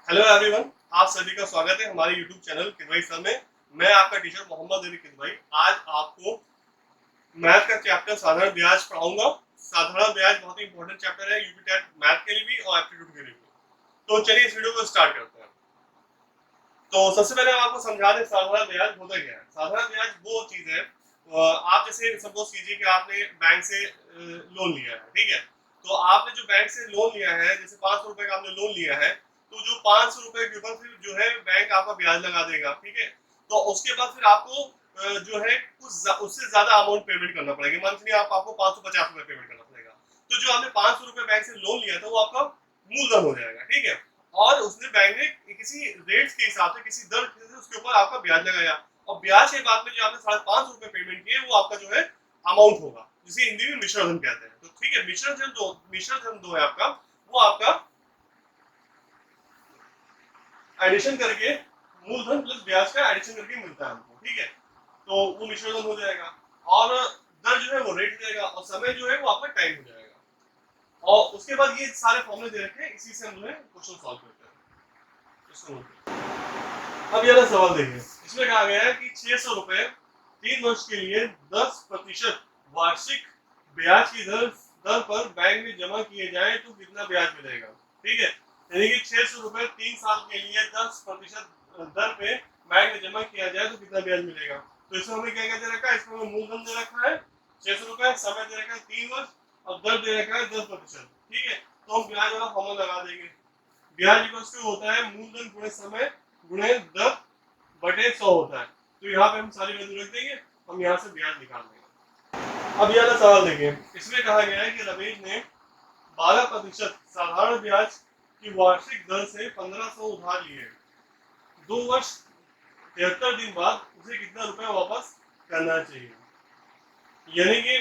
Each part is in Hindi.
हेलो एवरीवन, आप सभी का स्वागत है हमारे यूट्यूब चैनल किदवई सर में। मैं आपका टीचर मोहम्मद अली किदवई आज आपको मैथ का चैप्टर साधारण ब्याज पढ़ाऊंगा। साधारण ब्याज बहुत ही इंपॉर्टेंट चैप्टर है यूपी टेट मैथ के लिए भी और एप्टीट्यूड के लिए भी। तो चलिए इस वीडियो को स्टार्ट करते हैं। तो सबसे पहले हम आपको समझा दें साधारण ब्याज होता क्या है। साधारण ब्याज वो चीज है, आप जैसे सपोज कीजिए कि आपने बैंक से लोन लिया है, ठीक है। तो आपने जो बैंक से लोन लिया है, जैसे 500 रुपए का आपने लोन लिया है, तो जो 500 रुपए के ऊपर फिर जो है बैंक आपका ब्याज लगा देगा, ठीक है। तो उसके बाद फिर आपको जो है कुछ उससे ज्यादा अमाउंट पेमेंट करना पड़ेगा। मंथली आपको 550 रुपए पेमेंट करना पड़ेगा। तो जो आपने 500 रुपए बैंक से लोन लिया था वो आपका मूलधन हो जाएगा, ठीक है। और उसने बैंक ने किसी रेट के हिसाब से, किसी दर से उसके ऊपर आपका ब्याज लगाया, और ब्याज के बाद में जो आपने 550 रुपए पेमेंट किए वो आपका जो है अमाउंट होगा, जिसे हिंदी में मिश्र धन कहते हैं। तो ठीक है, मिश्र धन दो है आपका, वो आपका एडिशन करके मूलधन प्लस ब्याज का एडिशन करके मिलता है हमको, ठीक है। तो वो मिश्र धन हो जाएगा, और दर जो है वो रेट हो जाएगा, और समय जो है वो आपका टाइम हो जाएगा। और उसके बाद ये सारे फॉर्मूले दे रखे हैं, इसी से हम जो है क्वेश्चन सॉल्व करते हैं। इसको अब ये वाला सवाल देखिए, इसमें कहा गया है कि 600 रुपए 3 वर्ष के लिए 10% वार्षिक ब्याज की दर पर बैंक में जमा किए जाए तो कितना ब्याज मिलेगा, ठीक है। यानी कि 600 रुपए 3 साल के लिए 10% दर पे बैंक में जमा किया जाए तो कितना ब्याज मिलेगा। तो इसमें हमें क्या क्या दे रखा है, इसमें हमें मूलधन दे रखा है 600 रुपए, समय दे रखा है 3 वर्ष, और दर दे रखा है 10%, ठीक है। तो हम ब्याज वाला फॉर्मूला लगा देंगे। ब्याज इक्वल्स टू होता है मूलधन गुणे समय गुणे दर बटे 100 होता है। तो यहाँ पे हम सारी वैल्यू रख देंगे, हम यहाँ से ब्याज निकाल देंगे। अब यह सवाल देखिए, इसमें कहा गया है कि रमेश ने 12% साधारण ब्याज की वार्षिक दर से 1500 उधार लिए। 2 वर्ष 73 दिन बाद उसे कितना रुपया वापस करना चाहिए। यानी कि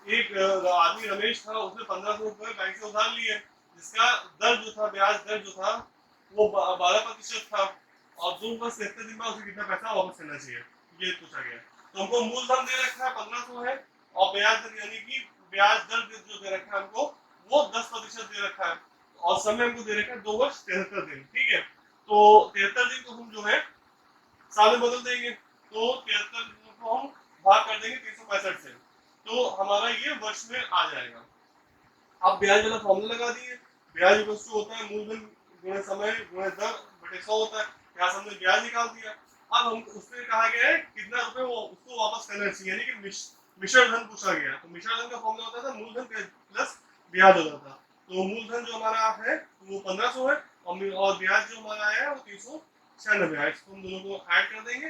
एक आदमी रमेश था, उसने 1500 रुपए बैंक से उधार लिए, जिसका दर जो था, ब्याज दर जो था वो 12% था, और 2 वर्ष 73 दिन बाद उसे कितना पैसा वापस करना चाहिए, ये पूछा गया। तो हमको मूलधन दे रखा है 1500 है, और ब्याज दर यानी कि ब्याज दर जो दे रखा है हमको वो 10% दे रखा है, और समय हमको दे रखा है 2 वर्ष 73 दिन, ठीक है। तो 73 दिन को हम जो है साल में बदल देंगे, तो 73 को हम भाग कर देंगे 365 से, तो हमारा ये वर्ष में आ जाएगा। अब ब्याज वाला फॉर्मूला लगा दिए, ब्याज इक्वल टू होता है मूलधन गुणे समय गुणे दर बटे 100 होता है। यहाँ से हमने ब्याज निकाल दिया। अब हम उसमें कहा गया है कितना रुपए वो उसको वापस करना चाहिए, यानी कि मिश्र धन पूछा गया। तो मिश्र धन का फॉर्मूला होता था मूलधन प्लस ब्याज होता था। तो मूलधन जो हमारा है वो 1500 है, और ब्याज जो हमारा आया है वो 396 है। इसको हम दोनों को ऐड कर देंगे।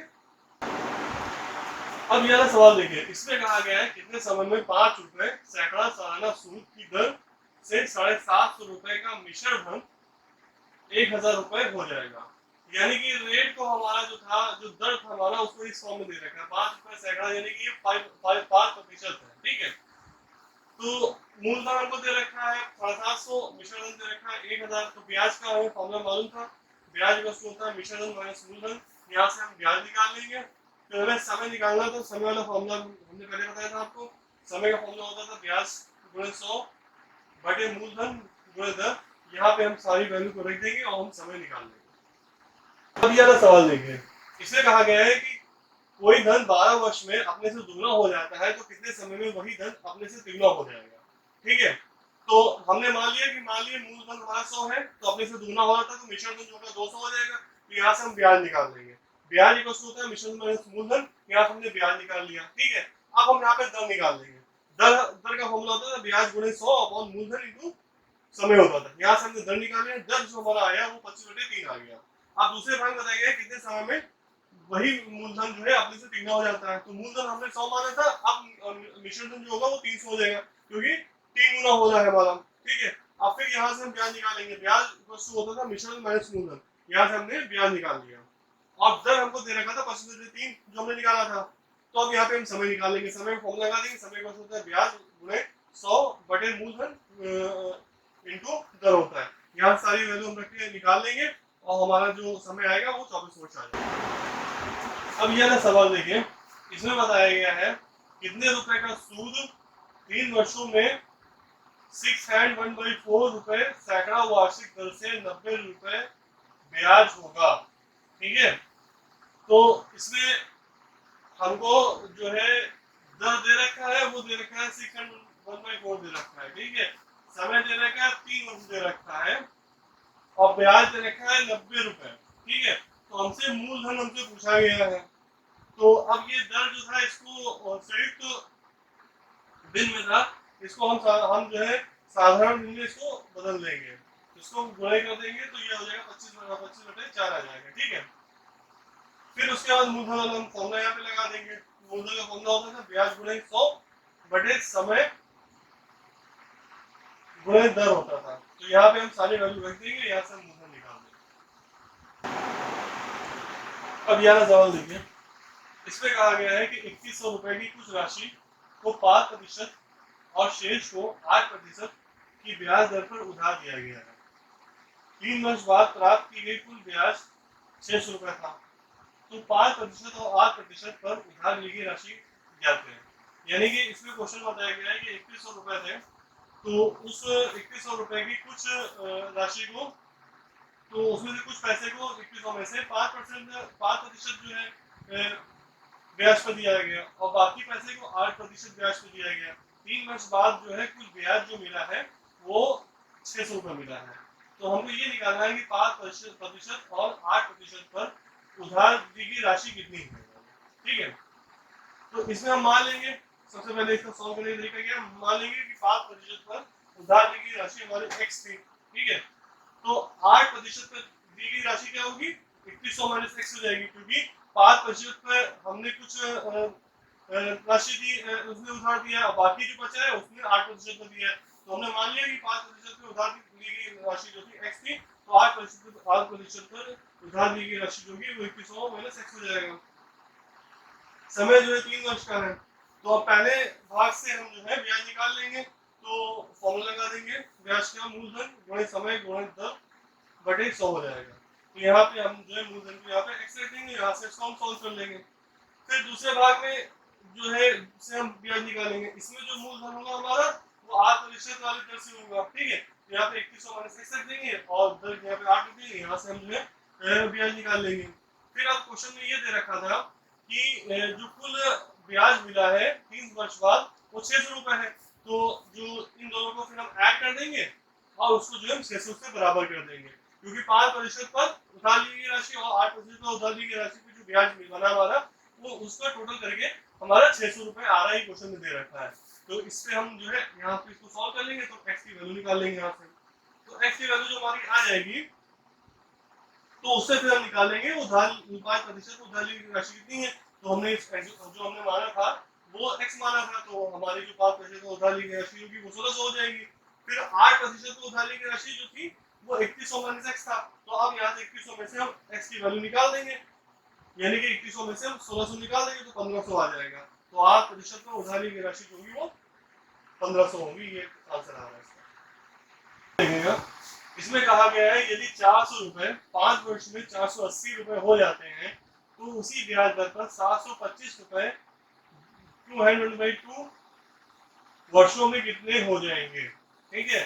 अब यह सवाल देखिए, इसमें कहा गया है कितने समय में 5 रुपए सैकड़ा सालाना सूद की दर से 750 रुपए का मिश्र धन 1000 रुपए हो जाएगा। यानी कि रेट को हमारा जो था, जो दर था हमारा, उसको इस फॉर्म में दे रखा है 5 रुपए सैकड़ा, यानी कि ये 5% है, ठीक है। तो मूलधन हमको दे रखा है 750, मिश्र धन दे रखा है 1000। तो ब्याज का हमें फॉर्मूला मालूम था, ब्याज वस्तु होता है मिश्र धन माइनस मूलधन। यहाँ से हम ब्याज निकाल लेंगे। तो हमें समय निकालना, तो समय वाला फॉर्मूला हमने पहले बताया था आपको। समय का फॉर्मूला होता था ब्याज गुणे 100 बटे मूलधन गुणे दर। यहाँ पे हम सारी वैल्यू को रख देंगे और हम समय निकाल लेंगे। अब यह सवाल देखिए, इसमें कहा गया है कि कोई धन 12 वर्ष में अपने से दुगना हो जाता है तो कितने समय में वही धन अपने से तिगुना हो जाएगा, ठीक है। तो हमने मान लिया कि मूलधन हमारा 100 है, तो अपने से दुगना हो जाता है, तो मिश्रण धन जो होगा 200 हो जाएगा। तो यहाँ से हम ब्याज निकाल लेंगे। ब्याज इक्वल होता है मिश्रण धन माइनस मूलधन। यहाँ से हमने ब्याज निकाल लिया, ठीक है। अब हम यहाँ पे दर निकाल लेंगे। दर का फॉर्मूला होता है ब्याज गुणे 100 अपॉन मूलधन इंटू समय होता था। यहाँ से हमने दर निकाले, दर जो हमारा आया वो 25/3 आ गया। अब दूसरे भाग बताया गया कितने समय में वही मूलधन जो है अपने से तिगुना हो जाता है। तो मूलधन हमने 100 माना था, अब मिश्रण धन जो होगा वो 300 हो जाएगा, क्योंकि 3 गुना हो रहा है हमारा, ठीक है। अब फिर यहाँ से हम ब्याज निकालेंगे। ब्याज वस्तु होता था मिश्रण धन माइनस मूलधन। यहाँ से हमने ब्याज निकाल लिया, और दर हमको दे रखा था 25/3 जो हमने निकाला था। तो अब यहाँ पे हम समय निकालेंगे। समय में फॉर्मूला लगा देंगे। समय का होता है ब्याज गुणे 100 बटे मूलधन इनटू दर होता है। यहाँ सारी वैल्यू हम रख के निकाल लेंगे, और हमारा जो समय आएगा वो 24 वर्ष आ जाएगा। अब यह सवाल देखिए, इसमें बताया गया है कितने रुपए का सूद 3 वर्षों में 6 and 1/4 रुपए सैकड़ा वार्षिक दर से 90 रुपए ब्याज होगा, ठीक है। तो इसमें हमको जो है दर दे रखा है, वो दे रखा है सेकंड 1/4 दे रखा है, ठीक है। समय दे रखा है 3 वर्ष दे रखा है और ब्याज दे रखा है 90 रुपए, ठीक है। तो हमसे मूलधन हमसे पूछा गया है। तो अब ये दर जो था इसको संयुक्त दिन में था, इसको हम जो है साधारण दिन में इसको बदल देंगे, इसको गुणा कर देंगे तो ये हो जाएगा 25/4 आ जाएगा, ठीक है। फिर उसके बाद मूलधन वाला हम फॉर्मूला यहाँ पे लगा देंगे। मूलधन का फॉर्मूला होता था ब्याज गुणे 100 बटे समय गुणे दर होता था। तो यहाँ पे हम सारी वैल्यू रख देंगे, यहाँ से हम मूलधन निकाल देंगे। अब यहाँ सवाल देखिए, इसमें कहा गया है कि 2100 रुपए की कुछ राशि को 5% और शेष को 8% की ब्याज दर पर उधार दिया गया है। 3 वर्ष बाद प्राप्त की गई कुल ब्याज 600 रुपए था। तो 5% और 8% पर उधार ली गई राशि ज्ञात है। यानी कि इसमें क्वेश्चन बताया गया है कि 2100 रुपए थे, तो उस 2100 रुपए की कुछ राशि को, तो उसमें से कुछ पैसे को 2100 में से 5% जो है ब्याज पर दिया गया और बाकी पैसे को 8% ब्याज पर दिया गया। 3 वर्ष बाद जो है कुल ब्याज जो मिला है वो 600 रुपये मिला है। तो हमको ये निकालना है कि 5% और 8% पर उधार दी गई राशि कितनी है, ठीक है। तो इसमें हम मान लेंगे, सबसे पहले इसका सॉल्व करने का तरीका क्या है, मान लेंगे कि 5% पर उधार दी गई राशि हमारी x थी, ठीक है। तो 8% पर दी गई राशि क्या होगी, 2100 माइनस x हो जाएगी, क्योंकि 5% पर हमने कुछ राशि दी, उसने उधार दिया और बाकी जो बचा है उसने 8% पर दिया है। तो हमने मान लिया कि 5% पर उधार दी गई राशि जो थी x थी, तो 8% पर उधार दी गई राशि जो होगी वो 2100 माइनस x हो जाएगा। समय जो है 3 वर्ष का है, तो अब पहले भाग से हम जो है ब्याज निकाल लेंगे। तो फॉर्मूला लगा देंगे, ब्याज का मूलधन गुणे समय गुणे दर बटे 100 हो जाएगा। तो यहाँ पे हम जो है मूलधन को यहाँ पे x रख देंगे, यहाँ से इसको हम सॉल्व कर लेंगे। फिर दूसरे भाग में जो है से हम ब्याज निकालेंगे। इसमें जो मूलधन होगा हमारा वो 8% वाली दर से होगा, ठीक है। तो यहाँ पे 2100 माइनस x रख देंगे और दर यहाँ पे 8 रख देंगे, यहाँ से हम जो है ब्याज निकाल लेंगे। फिर अब क्वेश्चन में ये दे रखा था कि जो कुल ब्याज मिला है 3 वर्ष बाद वो 600 रुपए है। तो जो इन दोनों को फिर हम ऐड कर देंगे और उसको जो है 600 से बराबर कर देंगे, क्योंकि 5% पर उधार ली गई राशि और 8% पर उधार ली गई राशि पे जो ब्याज बना हमारा वो उसका टोटल करके हमारा 600 रुपए आ रहा है, क्वेश्चन में दे रखा है। तो इससे हम जो है यहाँ पे इसको सॉल्व कर लेंगे, तो x की वैल्यू निकाल लेंगे यहाँ से। तो x की वैल्यू जो हमारी आ जाएगी तो उससे फिर हम निकालेंगे उधार 5% उधार ली गई राशि कितनी है। तो हमने जो हमने माना था वो x माना था, तो हमारी जो 5% उधार ली गई राशि होगी वो 1600 हो जाएगी। फिर 8% उधार ली गई राशि जो थी वो 2100 माइनस x था। तो अब यहाँ से 2100 में से हम x की वैल्यू निकाल देंगे, यानी कि 2100 में से हम 1600 निकाल देंगे तो 1500 आ जाएगा। तो 8% पर उधार ली गई राशि जो होगी वो 1500 होगी। ये आंसर आ रहा है इसका। देखिएगा, इसमें कहा गया है यदि 400 रुपए 5 वर्ष में 480 रुपए हो जाते हैं तो उसी ब्याज दर पर 725 रुपए 200/2 वर्षों में कितने हो जाएंगे, ठीक है।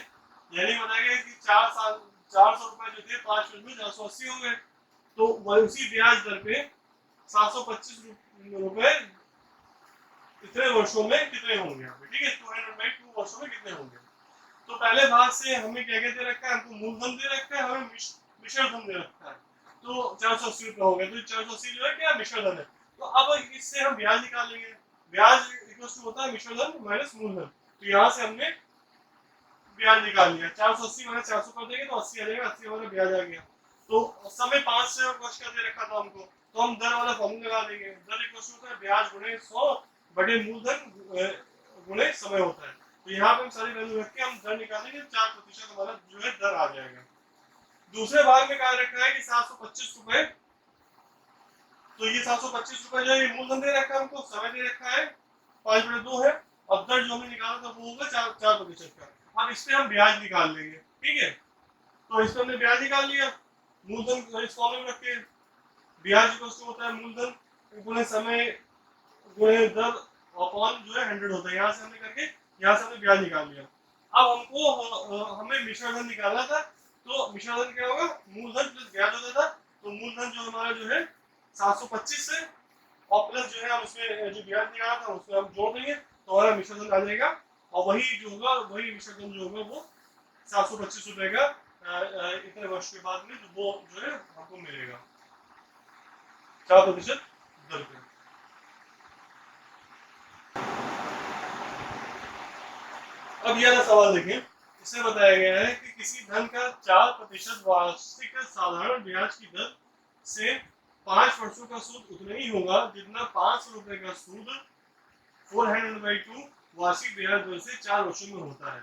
यानी बताया गया कि 400 रुपए जो थे 5 वर्ष में 480 हो गए, तो उसी ब्याज दर पे 725 रुपए कितने वर्षों में कितने होंगे, ठीक है। 200/2 वर्षों में कितने होंगे। तो पहले भाग से हमें क्या क्या दे रखा है, हमको मूलधन दे रखा है, हमें मिश्र धन दे रखा है। तो 480 रुपए हो गए, तो 480 जो है क्या मिश्र धन है। तो अब इससे हम ब्याज निकाल लेंगे। ब्याज इक्वल टू होता है मिश्र धन माइनस मूलधन। तो यहाँ से हमने ब्याज निकाल लिया, 480 माइनस 400 कर देंगे तो 80 आ जाएगा, 80 हमारा ब्याज आ गया। तो समय 5 वर्ष का दे रखा था हमको, तो हम दर वाला फॉर्मूला लगा देंगे। दर इक्वल टू होता है ब्याज गुणे 100 बटे मूलधन गुणे समय होता है। तो यहाँ पे हम सारी वैल्यू रख के हम दर निकालेंगे, 4% हमारा जो है दर आ जाएगा। दूसरे भाग में कहा रखा है कि 725 रुपए, तो ये 725 रुपए जो है मूलधन दे रखा है हमको, समय दे रखा है 5/2 है, और दर जो हमने निकाला था वो होगा 4% का। अब इस पे हम ब्याज निकाल लेंगे, ठीक है। तो इस पे हमने ब्याज निकाल लिया, मूलधन इस फॉर्मूले में रख के ब्याज इक्वल होता है मूलधन गुणे समय गुणे दर अपॉन जो है 100 होता है। यहाँ से हमने करके यहाँ से हमने ब्याज निकाल लिया। अब हमको हमें मिश्र धन निकालना था, तो मिश्र धन क्या होगा, मूलधन प्लस ब्याज होता था, मूलधन जो हमारा जो है 725 से और प्लस जो है हम उसमें जो ब्याज निकाला था उसमें हम जोड़ देंगे तो हमारा मिश्र धन आ जाएगा और वही जो होगा वही मिश्र धन जो होगा वो 725 रुपए का इतने वर्ष के बाद में वो जो है हमको मिलेगा 4% दर पे। अब यह सवाल देखें, इसमें बताया गया है कि किसी धन का 4% वार्षिक साधारण ब्याज की दर से 5 वर्षों का सूद उतना ही होगा जितना 500 रुपए का सूद 400/2 वार्षिक ब्याज दर से 4 वर्षों में होता है।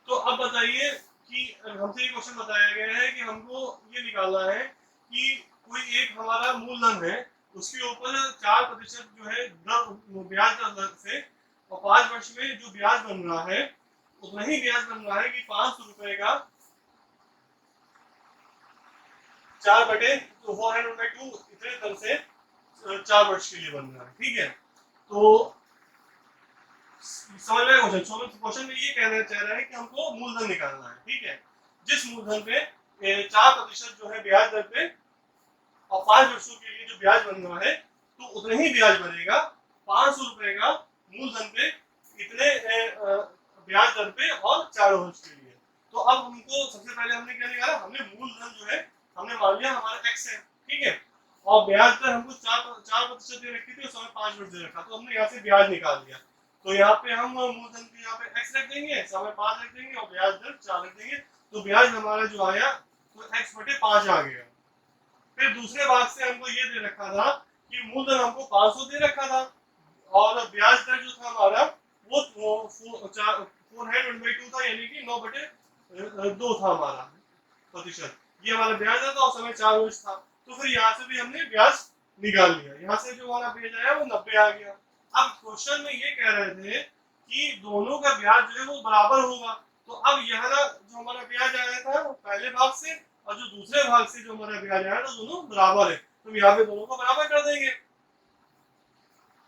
तो अब बताइए कि हमसे ये क्वेश्चन बताया गया है कि हमको ये निकालना है कि कोई एक हमारा मूलधन है उसके ऊपर 4% जो है ब्याज दर से और 5 वर्ष में जो ब्याज बन रहा है उतना ही ब्याज बन रहा है कि 500 रुपए का 4/400/2 इतने दर से 4 वर्ष के लिए बन रहा है। ठीक है, तो समझ में क्वेश्चन में ये कहना चाह रहा है कि हमको मूलधन निकालना है। ठीक है, जिस मूलधन पे 4% जो है ब्याज दर पे और 5 वर्षों के लिए जो ब्याज बन रहा है तो उतना ही ब्याज बनेगा 500 रुपए का मूलधन पे इतने ब्याज दर पे और 4 वर्ष के लिए। तो अब हमको सबसे पहले हमने क्या निकाला, हमने मूलधन जो है हमने मान लिया हमारा x है। ठीक है, और ब्याज दर हमको 4% दे रखी थी उस समय 5 वर्ष दे रखा, तो हमने यहाँ से ब्याज निकाल लिया। तो यहाँ पे हम मूलधन के यहाँ पे x रख देंगे, समय 5 रख देंगे और ब्याज दर 4 रख देंगे, तो ब्याज हमारा जो आया तो x/5 आ गया। फिर दूसरे भाग से हमको ये दे रखा था कि मूलधन हमको 500 दे रखा था और ब्याज दर जो था हमारा वो 400/2 था, यानी कि 9/2 था हमारा प्रतिशत। ये हमारा ब्याज दर था और समय 4 वर्ष था। तो फिर यहाँ से भी हमने ब्याज निकाल लिया, यहाँ से जो हमारा ब्याज आया वो 90 आ गया। अब क्वेश्चन में ये कह रहे थे कि दोनों का ब्याज जो है वो बराबर होगा, तो अब यहाँ जो हमारा ब्याज आया था वो पहले भाग से और जो दूसरे भाग से जो हमारा ब्याज आया था दोनों बराबर है, तो यहाँ पे दोनों को बराबर कर देंगे।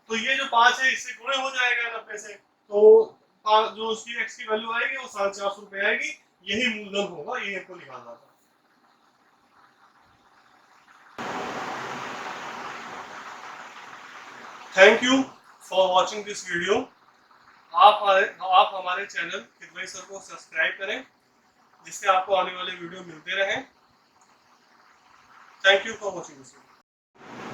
तो ये जो 5 है इससे गुणे हो जाएगा 90 से, तो जो उसकी x की वैल्यू आएगी वो 450 रुपए आएगी। यही मूलधन होगा, यही हमको निकालना था। Thank you for watching this video. आप हमारे चैनल किदवई सर को सब्सक्राइब करें जिससे आपको आने वाले वीडियो मिलते रहें। Thank you for watching this video.